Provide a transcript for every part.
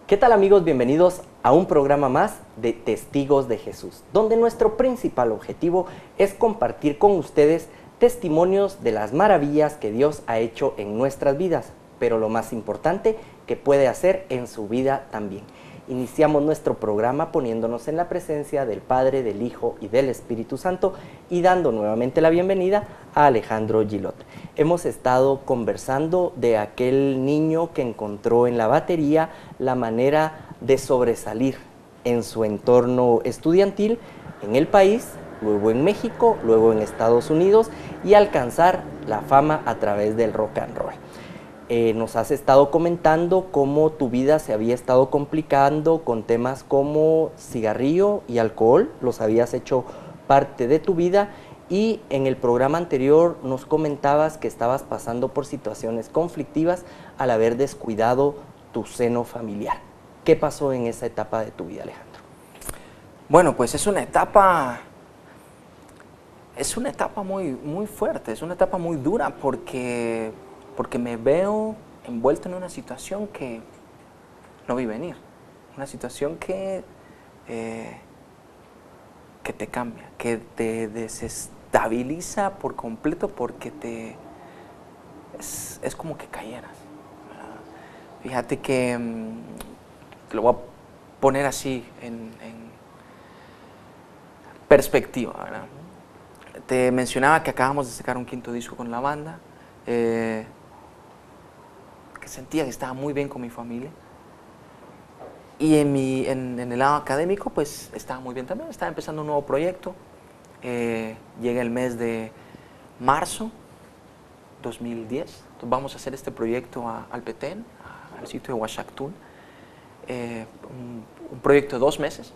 ¿Qué tal, amigos? Bienvenidos a un programa más de Testigos de Jesús, donde nuestro principal objetivo es compartir con ustedes testimonios de las maravillas que Dios ha hecho en nuestras vidas, pero lo más importante, que puede hacer en su vida también. Iniciamos nuestro programa poniéndonos en la presencia del Padre, del Hijo y del Espíritu Santo y dando nuevamente la bienvenida a Alejandro Gilot. Hemos estado conversando de aquel niño que encontró en la batería la manera de sobresalir en su entorno estudiantil en el país, luego en México, luego en Estados Unidos y alcanzar la fama a través del rock and roll. Nos has estado comentando cómo tu vida se había estado complicando con temas como cigarrillo y alcohol, los habías hecho parte de tu vida, y en el programa anterior nos comentabas que estabas pasando por situaciones conflictivas al haber descuidado tu seno familiar. ¿Qué pasó en esa etapa de tu vida, Alejandro? Bueno, pues es una etapa muy fuerte, es una etapa muy dura porque me veo envuelto en una situación que no vi venir, una situación que te cambia, que te desestabiliza por completo porque es como que cayeras, ¿verdad? Fíjate que lo voy a poner así en perspectiva, ¿verdad? Te mencionaba que acabamos de sacar un quinto disco con la banda, que sentía que estaba muy bien con mi familia. Y en el lado académico, pues estaba muy bien también, estaba empezando un nuevo proyecto. Llega el mes de marzo 2010, entonces vamos a hacer este proyecto al Petén, al sitio de Huachactún, un proyecto de 2 meses.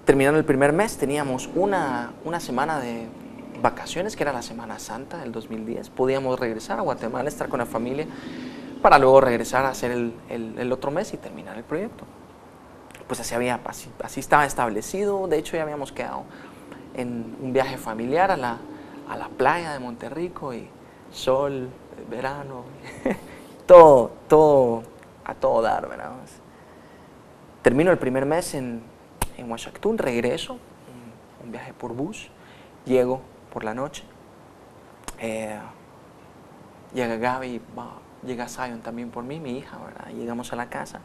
Terminando el primer mes, teníamos una semana de vacaciones, que era la Semana Santa del 2010. Podíamos regresar a Guatemala, estar con la familia, para luego regresar a hacer el otro mes y terminar el proyecto. Pues así estaba establecido. De hecho, ya habíamos quedado en un viaje familiar a la playa de Monterrico, y sol, verano, todo a todo dar, ¿verdad? Termino el primer mes en Huachactún, regreso, un viaje por bus, llego por la noche, llega Gaby, llega Zion también por mí, mi hija, ¿verdad? Llegamos a la casa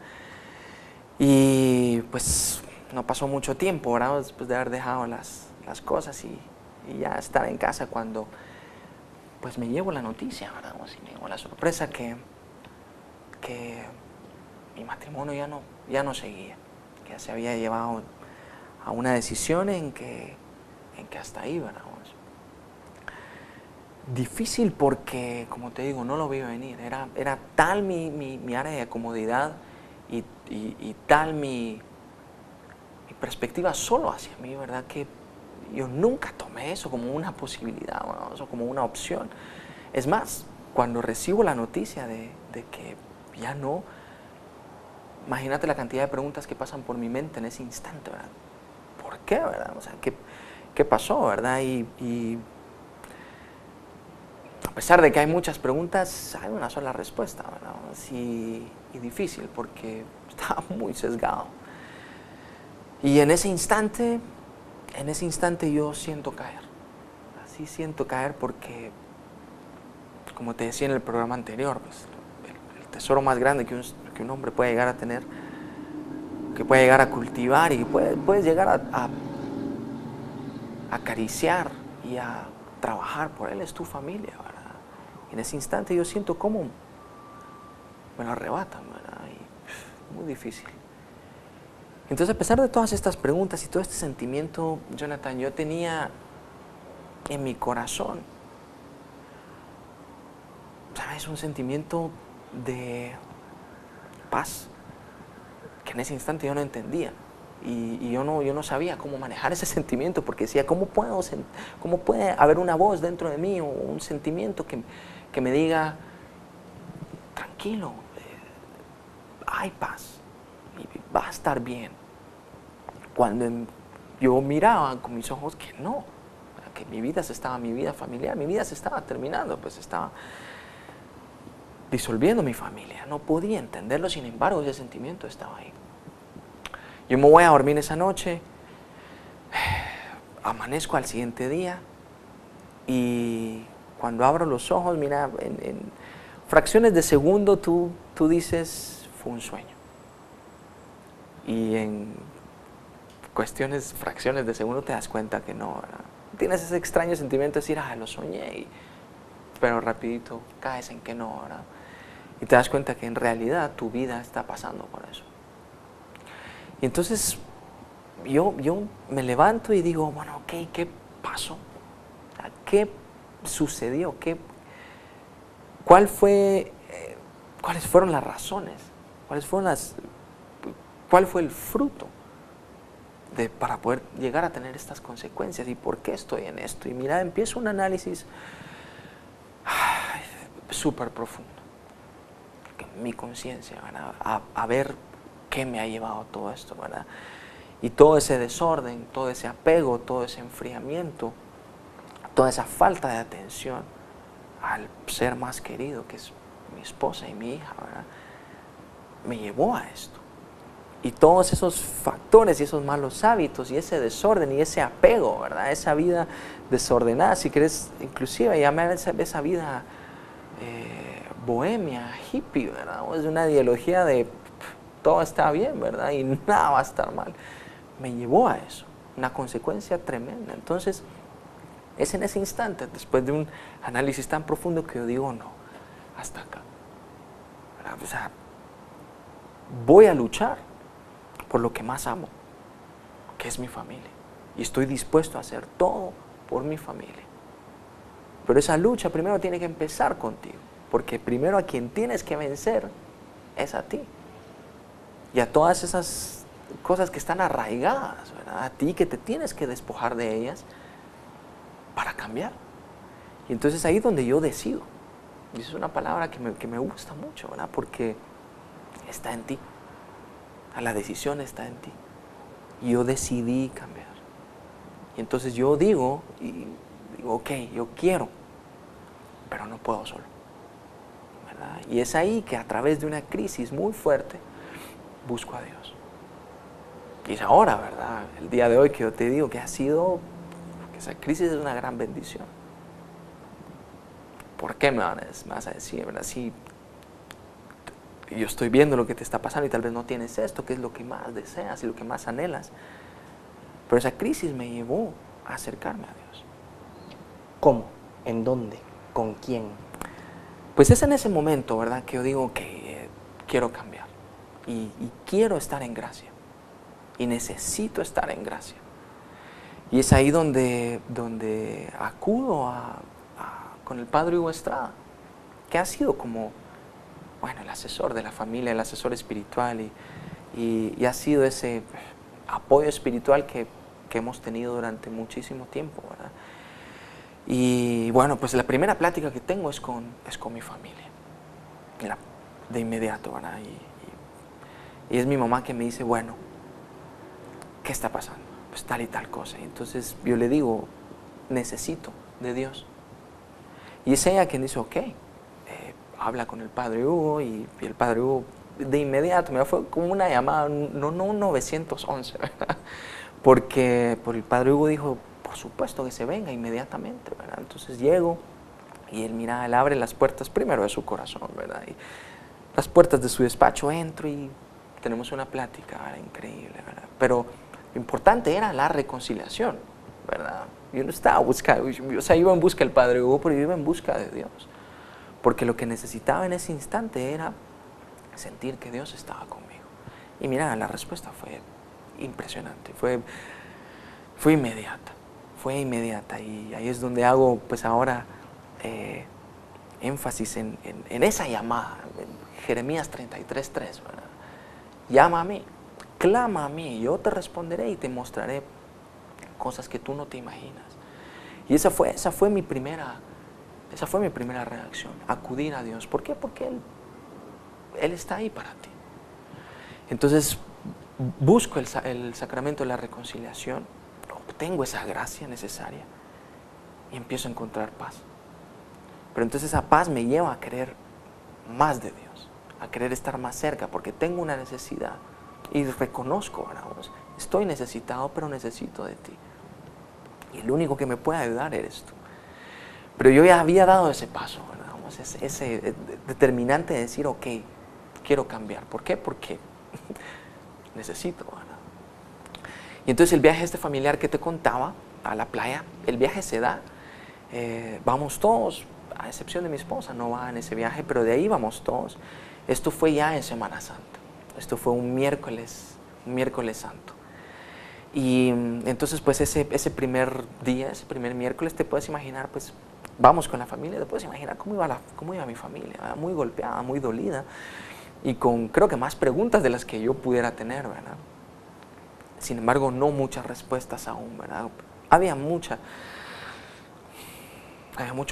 y pues no pasó mucho tiempo, ¿verdad? Después de haber dejado las cosas y ya estar en casa, cuando pues me llevo la noticia, ¿verdad? O sea, me llevo la sorpresa que mi matrimonio ya no seguía, que ya se había llevado a una decisión en que hasta ahí, ¿verdad? Difícil porque, como te digo, no lo vi venir. Era tal mi área de comodidad y tal mi perspectiva solo hacia mí, ¿verdad? Que yo nunca tomé eso como una posibilidad, ¿no? Eso como una opción. Es más, cuando recibo la noticia de que ya no, imagínate la cantidad de preguntas que pasan por mi mente en ese instante, ¿verdad? ¿Por qué, verdad? O sea, ¿qué pasó, verdad? Y a pesar de que hay muchas preguntas, hay una sola respuesta, ¿verdad? Sí, y difícil porque estaba muy sesgado. Y en ese instante yo siento caer. Así siento caer porque, como te decía en el programa anterior, pues, el tesoro más grande que un hombre puede llegar a tener, que puede llegar a cultivar y puedes llegar a acariciar y a trabajar por él, es tu familia, ¿verdad? En ese instante yo siento cómo me lo arrebatan, ¿verdad? Y muy difícil. Entonces, a pesar de todas estas preguntas y todo este sentimiento, Jonathan, yo tenía en mi corazón, ¿sabes? Un sentimiento de paz que en ese instante yo no entendía. Y yo no sabía cómo manejar ese sentimiento, porque decía, ¿cómo puede haber una voz dentro de mí o un sentimiento que me diga, tranquilo, hay paz y va a estar bien? Cuando yo miraba con mis ojos que no, que mi vida familiar, mi vida se estaba terminando, pues estaba disolviendo mi familia. No podía entenderlo, sin embargo, ese sentimiento estaba ahí. Yo me voy a dormir esa noche, amanezco al siguiente día y cuando abro los ojos, mira, en fracciones de segundo tú dices, fue un sueño. Y en fracciones de segundo te das cuenta que no, ¿verdad? Tienes ese extraño sentimiento de decir, lo soñé, pero rapidito caes en que no, ¿verdad? Y te das cuenta que en realidad tu vida está pasando por eso. Y entonces yo me levanto y digo, bueno, ok, ¿qué pasó? ¿Qué sucedió? ¿Cuáles fueron las razones? ¿Cuál fue el fruto para poder llegar a tener estas consecuencias? ¿Y por qué estoy en esto? Y mira, empiezo un análisis súper profundo. Mi conciencia, a ver qué me ha llevado a todo esto, ¿verdad? Y todo ese desorden, todo ese apego, todo ese enfriamiento, toda esa falta de atención al ser más querido, que es mi esposa y mi hija, ¿verdad? Me llevó a esto. Y todos esos factores y esos malos hábitos y ese desorden y ese apego, ¿verdad? Esa vida desordenada, si querés, inclusive llamar esa vida bohemia, hippie, ¿verdad? Es una ideología de todo está bien, ¿verdad? Y nada va a estar mal. Me llevó a eso, una consecuencia tremenda. Entonces, es en ese instante, después de un análisis tan profundo, que yo digo, no, hasta acá. O sea, voy a luchar por lo que más amo, que es mi familia. Y estoy dispuesto a hacer todo por mi familia. Pero esa lucha primero tiene que empezar contigo, porque primero a quien tienes que vencer es a ti. Y a todas esas cosas que están arraigadas, ¿verdad? A ti, que te tienes que despojar de ellas para cambiar. Y entonces ahí es donde yo decido. Y esa es una palabra que me gusta mucho, ¿verdad? Porque está en ti. La decisión está en ti. Y yo decidí cambiar. Y entonces yo digo, ok, yo quiero, pero no puedo solo, ¿verdad? Y es ahí que a través de una crisis muy fuerte busco a Dios. Y es ahora, ¿verdad? El día de hoy que yo te digo que que esa crisis es una gran bendición. ¿Por qué me vas a decir, verdad? Si yo estoy viendo lo que te está pasando y tal vez no tienes esto, que es lo que más deseas y lo que más anhelas. Pero esa crisis me llevó a acercarme a Dios. ¿Cómo? ¿En dónde? ¿Con quién? Pues es en ese momento, ¿verdad?, que yo digo que quiero cambiar y quiero estar en gracia y necesito estar en gracia. Y es ahí donde acudo con el padre Hugo Estrada, que ha sido como, bueno, el asesor de la familia, el asesor espiritual y ha sido ese apoyo espiritual que hemos tenido durante muchísimo tiempo, ¿verdad? Y bueno, pues la primera plática que tengo es con mi familia, de inmediato, ¿verdad? Y es mi mamá que me dice, bueno, ¿qué está pasando? Pues tal y tal cosa. Y entonces yo le digo, necesito de Dios. Y es ella quien dice, ok, habla con el padre Hugo, y el padre Hugo de inmediato, me fue como una llamada, no 911, ¿verdad? Porque el padre Hugo dijo, por supuesto que se venga inmediatamente, ¿verdad? Entonces llego y él abre las puertas primero de su corazón, ¿verdad? Y las puertas de su despacho, entro y tenemos una plática, ¿verdad? Increíble, ¿verdad? Pero lo importante era la reconciliación, ¿verdad? Yo no estaba buscando, o sea, iba en busca del padre Hugo, pero yo iba en busca de Dios. Porque lo que necesitaba en ese instante era sentir que Dios estaba conmigo. Y mira, la respuesta fue impresionante, fue inmediata. Fue inmediata, y ahí es donde hago pues ahora énfasis en esa llamada, en Jeremías 33:3, ¿verdad? Llama a mí, clama a mí, yo te responderé y te mostraré cosas que tú no te imaginas. Y esa fue mi primera reacción, acudir a Dios. ¿Por qué? Porque Él está ahí para ti. Entonces busco el sacramento de la reconciliación, obtengo esa gracia necesaria y empiezo a encontrar paz. Pero entonces esa paz me lleva a querer más de Dios, a querer estar más cerca, porque tengo una necesidad y reconozco, ¿verdad? Estoy necesitado, pero necesito de ti. Y el único que me puede ayudar eres tú. Pero yo ya había dado ese paso, ¿verdad? Ese determinante de decir, ok, quiero cambiar. ¿Por qué? Porque necesito, ¿verdad? Y entonces el viaje familiar que te contaba a la playa, el viaje se da, vamos todos, a excepción de mi esposa, no va en ese viaje, pero de ahí vamos todos. Esto fue ya en Semana Santa, esto fue un miércoles Santo. Y entonces pues ese primer día, ese primer miércoles, te puedes imaginar, pues vamos con la familia, te puedes imaginar cómo iba mi familia, ¿verdad? Muy golpeada, muy dolida, y con creo que más preguntas de las que yo pudiera tener, ¿verdad? Sin embargo, no muchas respuestas aún, ¿verdad? Había mucho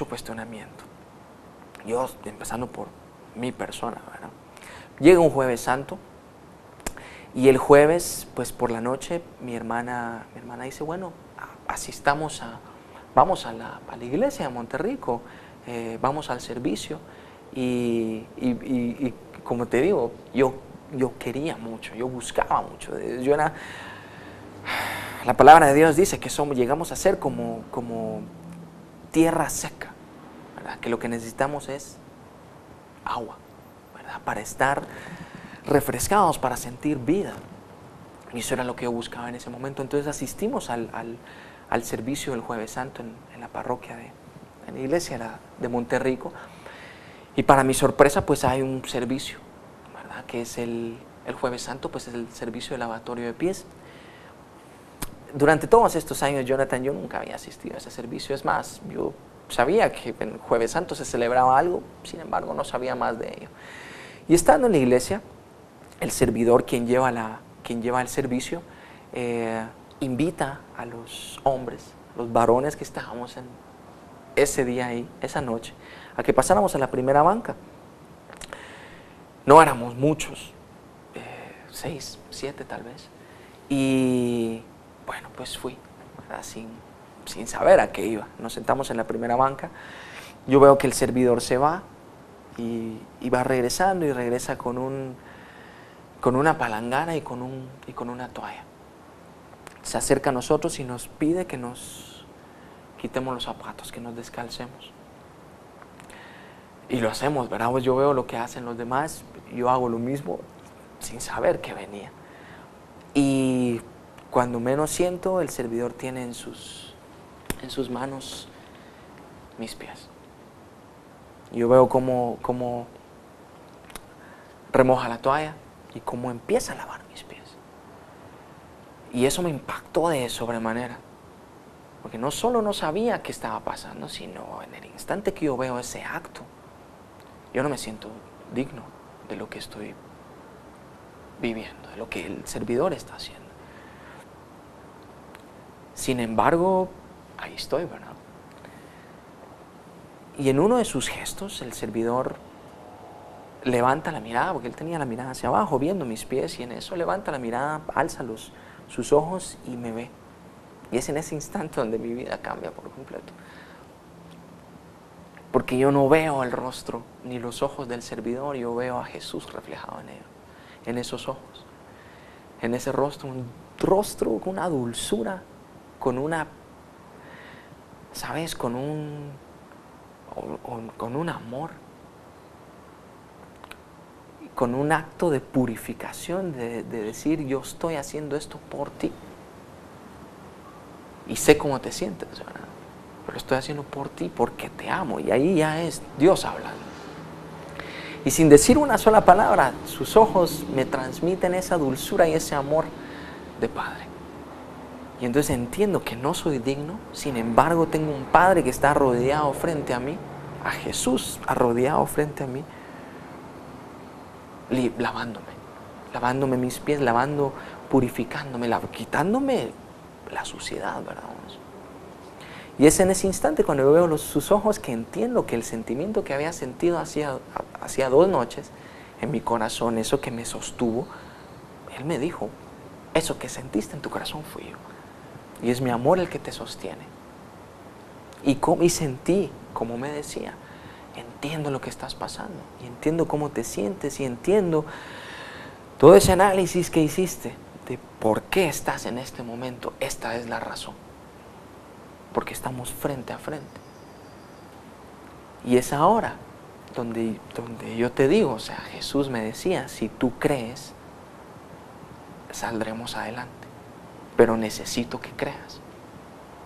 cuestionamiento. Yo, empezando por mi persona, ¿verdad? Llega un Jueves Santo, y el jueves, pues por la noche, mi hermana dice, bueno, vamos a la iglesia de Monterrico, vamos al servicio, y como te digo, yo quería mucho, yo buscaba mucho. La palabra de Dios dice que llegamos a ser como tierra seca, ¿verdad? Que lo que necesitamos es agua, ¿verdad? Para estar refrescados, para sentir vida. Y eso era lo que yo buscaba en ese momento. Entonces asistimos al servicio del Jueves Santo en la parroquia en la iglesia de Monterrico. Y para mi sorpresa, pues hay un servicio, ¿verdad? Que es el Jueves Santo, pues es el servicio de lavatorio de pies. Durante todos estos años, Jonathan, yo nunca había asistido a ese servicio. Es más, yo sabía que en Jueves Santo se celebraba algo, sin embargo no sabía más de ello. Y estando en la iglesia, el servidor, quien lleva el servicio, invita a los hombres, los varones que estábamos en ese día ahí, esa noche, a que pasáramos a la primera banca. No éramos muchos, 6, 7 tal vez. Y bueno, pues fui, ¿verdad? Sin saber a qué iba. Nos sentamos en la primera banca. Yo veo que el servidor se va y va regresando, y regresa con una palangana y con una toalla. Se acerca a nosotros y nos pide que nos quitemos los zapatos, que nos descalcemos. Y lo hacemos, ¿verdad? Pues yo veo lo que hacen los demás, yo hago lo mismo sin saber que venía. Y cuando menos siento, el servidor tiene en sus manos mis pies. Yo veo cómo remoja la toalla y cómo empieza a lavar mis pies. Y eso me impactó de sobremanera, porque no solo no sabía qué estaba pasando, sino en el instante que yo veo ese acto, yo no me siento digno de lo que estoy viviendo, de lo que el servidor está haciendo. Sin embargo, ahí estoy, ¿verdad? Y en uno de sus gestos, el servidor levanta la mirada, porque él tenía la mirada hacia abajo, viendo mis pies, y en eso levanta la mirada, alza sus ojos y me ve. Y es en ese instante donde mi vida cambia por completo. Porque yo no veo el rostro ni los ojos del servidor, yo veo a Jesús reflejado en él, en esos ojos, en ese rostro, un rostro con una dulzura, con una, ¿sabes? Con un amor, con un acto de purificación, de decir, yo estoy haciendo esto por ti. Y sé cómo te sientes, ¿verdad? Pero lo estoy haciendo por ti porque te amo. Y ahí ya es Dios hablando. Y sin decir una sola palabra, sus ojos me transmiten esa dulzura y ese amor de Padre. Y entonces entiendo que no soy digno, sin embargo tengo un Padre que está rodeado frente a mí, a Jesús arrodillado frente a mí, lavándome mis pies, purificándome, quitándome la suciedad, ¿verdad? Y es en ese instante cuando yo veo sus ojos que entiendo que el sentimiento que había sentido hacía 2 noches en mi corazón, eso que me sostuvo, Él me dijo, eso que sentiste en tu corazón fui yo. Y es mi amor el que te sostiene. Y sentí, como me decía, entiendo lo que estás pasando, y entiendo cómo te sientes, y entiendo todo ese análisis que hiciste de por qué estás en este momento. Esta es la razón, porque estamos frente a frente. Y es ahora donde yo te digo, o sea, Jesús me decía, si tú crees, saldremos adelante. Pero necesito que creas.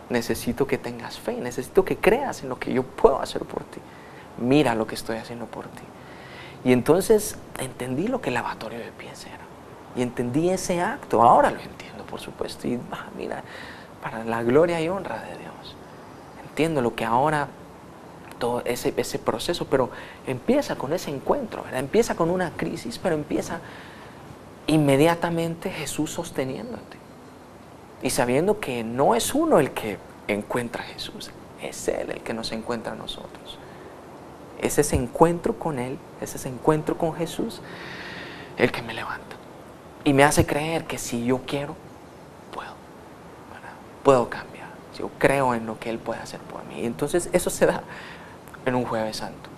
Necesito que tengas fe. Necesito que creas en lo que yo puedo hacer por ti. Mira lo que estoy haciendo por ti. Y entonces entendí lo que el lavatorio de pies era. Y entendí ese acto. Ahora lo entiendo, por supuesto. Y mira, para la gloria y honra de Dios. Entiendo lo que ahora, todo ese proceso, pero empieza con ese encuentro, ¿verdad? Empieza con una crisis, pero empieza inmediatamente Jesús sosteniéndote. Y sabiendo que no es uno el que encuentra a Jesús, es Él el que nos encuentra a nosotros. Es ese encuentro con Él, es ese encuentro con Jesús, el que me levanta. Y me hace creer que si yo quiero, puedo, ¿verdad? Puedo cambiar. Yo creo en lo que Él puede hacer por mí. Y entonces eso se da en un Jueves Santo.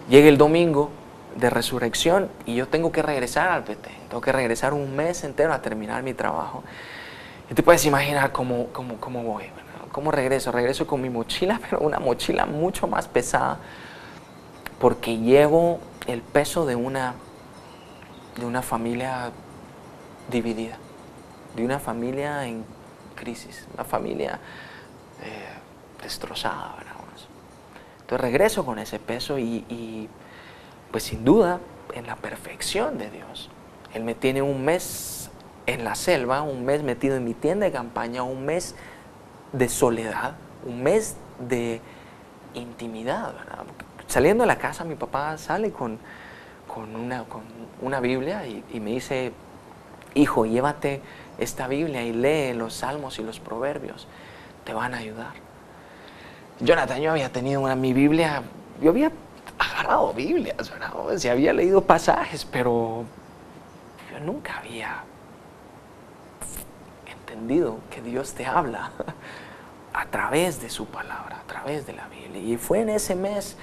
Llega el domingo de resurrección y yo tengo que regresar al Petén. Tengo que regresar un mes entero a terminar mi trabajo. Y te puedes imaginar cómo voy, ¿verdad? ¿Cómo regreso? Regreso con mi mochila, pero una mochila mucho más pesada, porque llevo el peso de una familia dividida, de una familia en crisis, una familia destrozada, ¿verdad? Entonces regreso con ese peso y pues sin duda en la perfección de Dios. Él me tiene un mes en la selva, un mes metido en mi tienda de campaña, un mes de soledad, un mes de intimidad, ¿verdad? Saliendo de la casa, mi papá sale con una Biblia y me dice, hijo, llévate esta Biblia y lee los Salmos y los Proverbios, te van a ayudar. Jonathan, yo había tenido mi Biblia, yo había agarrado Biblias, ¿verdad? O sea, había leído pasajes, pero yo nunca había entendido que Dios te habla a través de su palabra, a través de la Biblia. Y fue en ese mes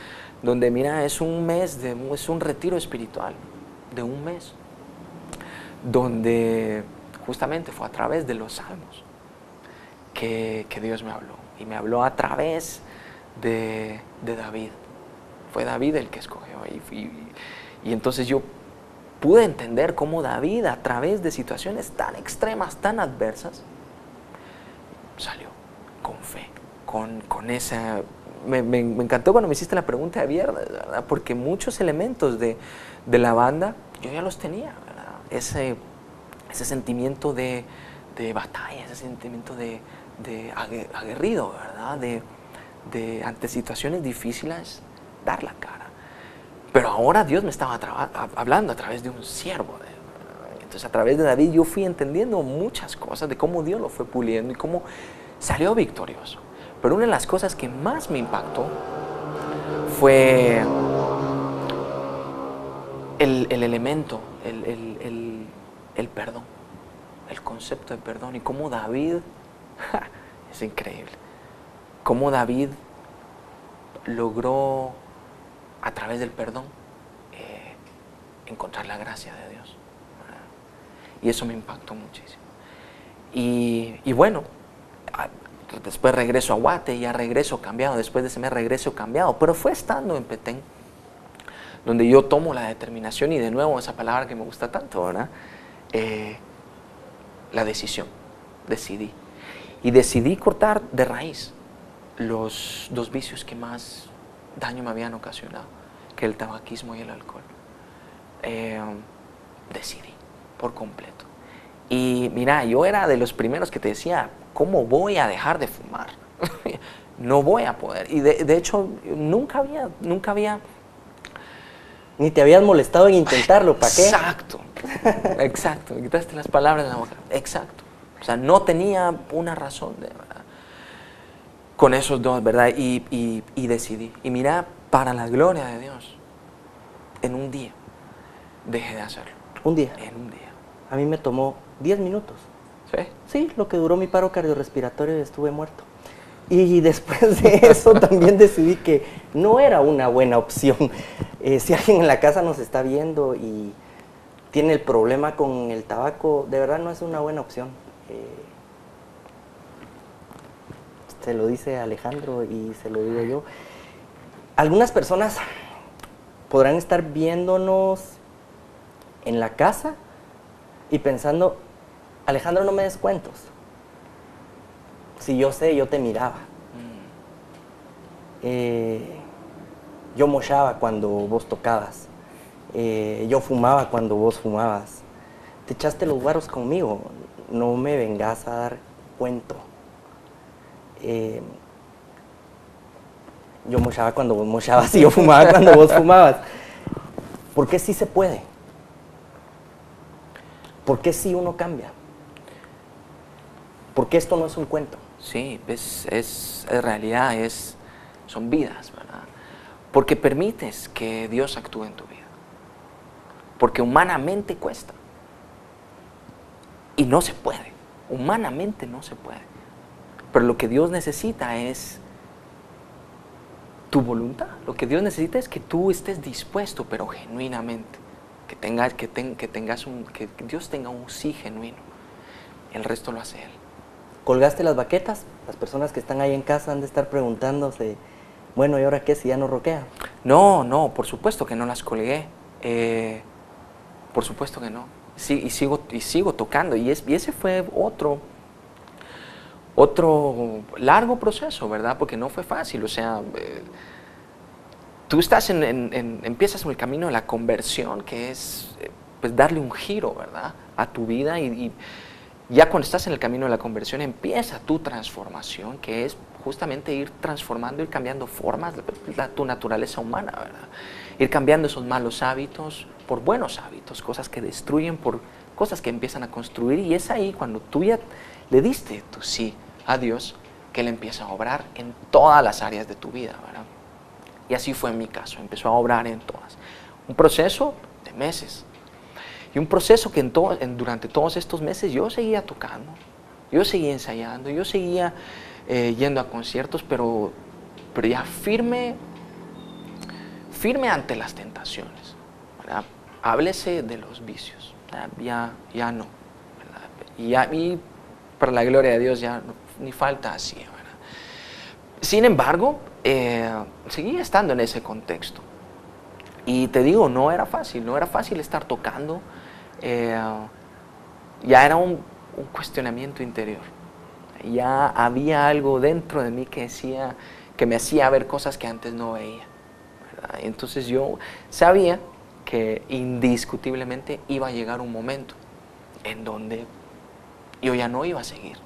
donde, mira, es un retiro espiritual de un mes, donde justamente fue a través de los Salmos que Dios me habló. Y me habló a través de David. Fue David el que escogió. Y entonces yo pude entender cómo David, a través de situaciones tan extremas, tan adversas, salió con fe, con esa... Me encantó cuando me hiciste la pregunta de viernes, ¿verdad? Porque muchos elementos de la banda yo ya los tenía, ¿verdad? Ese sentimiento de batalla, ese sentimiento de aguerrido, ¿verdad? De ante situaciones difíciles, dar la cara. Pero ahora Dios me estaba hablando a través de un siervo. Entonces a través de David yo fui entendiendo muchas cosas de cómo Dios lo fue puliendo y cómo salió victorioso. Pero una de las cosas que más me impactó fue el elemento, el perdón, el concepto de perdón y cómo David, es increíble, cómo David logró a través del perdón encontrar la gracia de Dios. Y eso me impactó muchísimo. Y bueno, después regreso a Guate, ya regreso cambiado, después de ese mes regreso cambiado, pero fue estando en Petén donde yo tomo la determinación, y de nuevo esa palabra que me gusta tanto, ¿verdad? La decisión, decidí. Y decidí cortar de raíz los dos vicios que más daño me habían ocasionado, que el tabaquismo y el alcohol. Decidí por completo. Y mira, yo era de los primeros que te decía, ¿cómo voy a dejar de fumar? No voy a poder. Y de hecho, nunca había... Ni te habías molestado en intentarlo, ¿para qué? Exacto, exacto. Me quitaste las palabras de la boca. Exacto. O sea, no tenía una razón de verdad con esos dos, ¿verdad? Y decidí. Y mira, para la gloria de Dios, en un día dejé de hacerlo. ¿Un día? En un día. A mí me tomó 10 minutos. ¿Sí? Sí, lo que duró mi paro cardiorrespiratorio y estuve muerto. Y después de eso también decidí que no era una buena opción. Si alguien en la casa nos está viendo y tiene el problema con el tabaco, de verdad no es una buena opción. Se lo dice Alejandro y se lo digo yo. Algunas personas podrán estar viéndonos en la casa y pensando, Alejandro, no me des cuentos. Si yo sé, yo te miraba. Yo mochaba cuando vos tocabas. Yo fumaba cuando vos fumabas. Te echaste los guaros conmigo. No me vengas a dar cuento. Yo mochaba cuando vos mochabas y yo fumaba cuando vos fumabas. ¿Por qué sí se puede? ¿Por qué sí uno cambia? ¿Por qué esto no es un cuento? Sí, es realidad, son vidas, ¿verdad? Porque permites que Dios actúe en tu vida. Porque humanamente cuesta. Y no se puede. Humanamente no se puede. Pero lo que Dios necesita es tu voluntad. Lo que Dios necesita es que tú estés dispuesto, pero genuinamente. Que Dios tenga un sí genuino. El resto lo hace Él. ¿Colgaste las baquetas? Las personas que están ahí en casa han de estar preguntándose, bueno, ¿y ahora qué si ya no roquea? No, por supuesto que no las colgué. Por supuesto que no. Sí, y sigo tocando. Y ese fue otro largo proceso, ¿verdad? Porque no fue fácil. O sea, tú empiezas en el camino de la conversión, que es pues darle un giro, ¿verdad?, a tu vida. Y ya cuando estás en el camino de la conversión empieza tu transformación, que es justamente ir transformando, ir cambiando formas, tu naturaleza humana, ¿verdad? Ir cambiando esos malos hábitos por buenos hábitos, cosas que destruyen por cosas que empiezan a construir. Y es ahí cuando tú ya le diste tu sí a Dios, que Él empieza a obrar en todas las áreas de tu vida, ¿verdad? Y así fue en mi caso, empezó a obrar en todas. Un proceso de meses. Y un proceso que durante todos estos meses yo seguía tocando, yo seguía ensayando, yo seguía yendo a conciertos, pero ya firme ante las tentaciones, ¿verdad? Háblese de los vicios, ya no, ¿verdad? Y para la gloria de Dios ya ni falta así, ¿verdad? Sin embargo, seguía estando en ese contexto. Y te digo, no era fácil estar tocando. Ya era un cuestionamiento interior. Ya había algo dentro de mí que me hacía ver cosas que antes no veía, ¿verdad? Entonces yo sabía que indiscutiblemente iba a llegar un momento en donde yo ya no iba a seguir.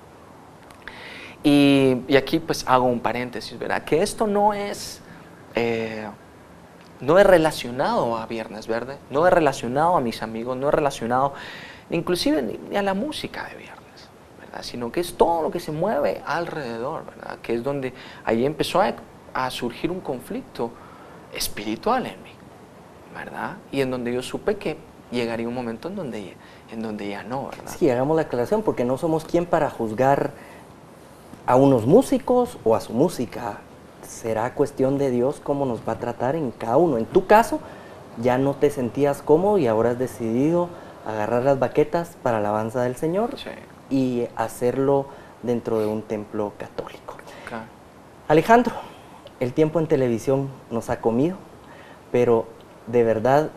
Y aquí pues hago un paréntesis, ¿verdad? Que esto no es relacionado a Viernes Verde, no es relacionado a mis amigos, no es relacionado inclusive ni a la música de Viernes, ¿verdad? Sino que es todo lo que se mueve alrededor, ¿verdad? Que es donde ahí empezó a surgir un conflicto espiritual en mí, ¿verdad? Y en donde yo supe que llegaría un momento en donde ya no, ¿verdad? Sí, hagamos la aclaración porque no somos quien para juzgar a unos músicos o a su música. Será cuestión de Dios cómo nos va a tratar en cada uno. En tu caso, ya no te sentías cómodo y ahora has decidido agarrar las baquetas para la alabanza del Señor, sí, y hacerlo dentro de un templo católico. Okay. Alejandro, el tiempo en televisión nos ha comido, pero de verdad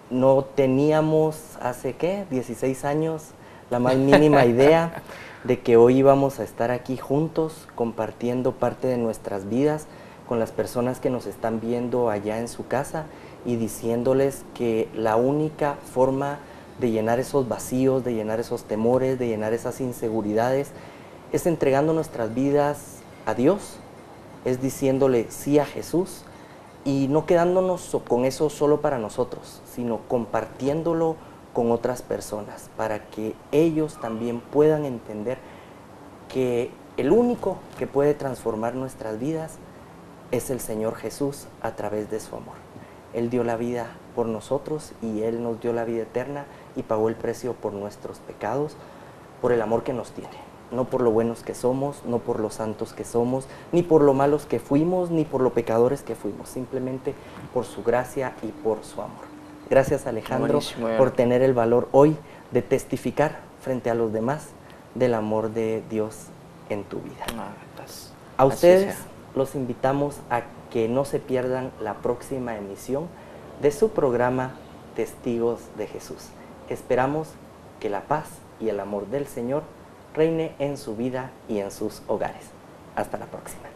no teníamos hace, 16 años, la más mínima idea de que hoy íbamos a estar aquí juntos compartiendo parte de nuestras vidas con las personas que nos están viendo allá en su casa y diciéndoles que la única forma de llenar esos vacíos, de llenar esos temores, de llenar esas inseguridades, es entregando nuestras vidas a Dios, es diciéndole sí a Jesús y no quedándonos con eso solo para nosotros, sino compartiéndolo con otras personas, para que ellos también puedan entender que el único que puede transformar nuestras vidas es el Señor Jesús a través de su amor. Él dio la vida por nosotros y Él nos dio la vida eterna y pagó el precio por nuestros pecados, por el amor que nos tiene. no por lo buenos que somos, no por lo santos que somos, ni por lo malos que fuimos, ni por lo pecadores que fuimos, simplemente por su gracia y por su amor. Gracias, Alejandro, por tener el valor hoy de testificar frente a los demás del amor de Dios en tu vida. A ustedes los invitamos a que no se pierdan la próxima emisión de su programa Testigos de Jesús. Esperamos que la paz y el amor del Señor reine en su vida y en sus hogares. Hasta la próxima.